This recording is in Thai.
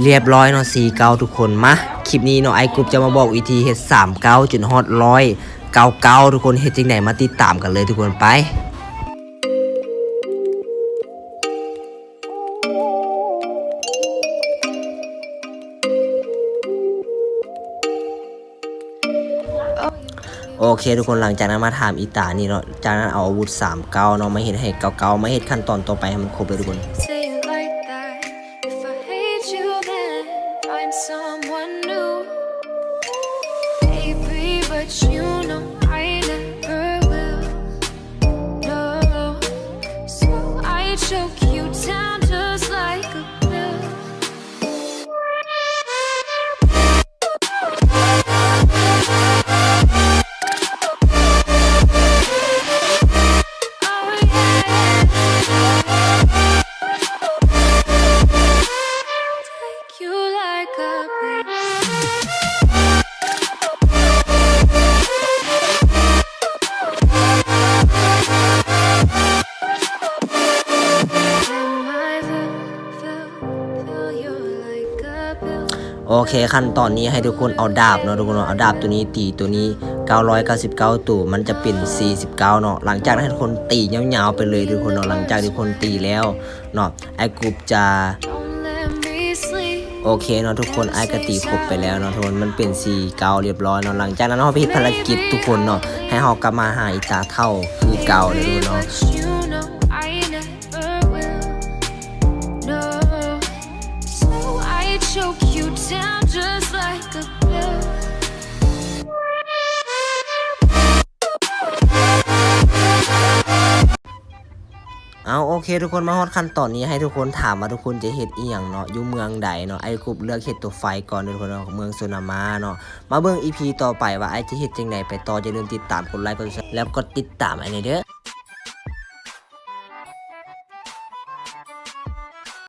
เรียบร้อยเนาะ49ทุกคนมาคลิปนี้เนาะไอ้กรุ๊ปจะมาบอกวิธีเฮ็ด39จนฮอด10099ทุกคนเฮ็ดจังได๋มาติดตามกันเลยทุกคนไปโอเคทุกคนหลังจากนั้นมาถามอีตานี่เนาะจากนั้นเอาอาวุธ39เนาะมาเฮ็ดให้99มาเฮ็ดขั้นตอนต่อไปให้มันครบเลยทุกคนโอเคขั้นตอนนี้ให้ทุกคนเอาดาบเนาะทุกคนเอาดาบตัวนี้ตีตัวนี้999ตู่มันจะเป็น49เนาะหลังจากนั้นให้ทุกคนตียาวๆไปเลยทุกคนเนาะหลังจากที่คนตีแล้วเนาะไอ้กรุ๊ปจะโอเคเนาะทุกคนไอ้ก็ตีครบไปแล้วเนาะทุกคนมันเป็น49เรียบร้อยเนาะหลังจากนั้นเฮาไปเฮ็ดภารกิจทุกคนเนาะให้เฮากลับมาหาอีตาเท่าคือเก่าเลยทุกคนเนาะchoke you down just like a pill เอาโอเคทุกคนมาฮอดขั้นตอนนี้ให้ทุกคนถามว่าทุกคนจะเฮ็ดอีหยังเนาะอยู่เมืองใดเนาะไอ้กรุ๊ปเลือกเฮ็ดตัวไฟก่อนทุกคนเนาะเมืองโซนามาเนาะมาเบิ่ง EP ต่อไปว่าไอ้จะเฮ็ดจังได๋ไปต่ออย่าลืมติดตามกดไลค์กดแชร์แล้วก็ติดตามไอ้เด้อ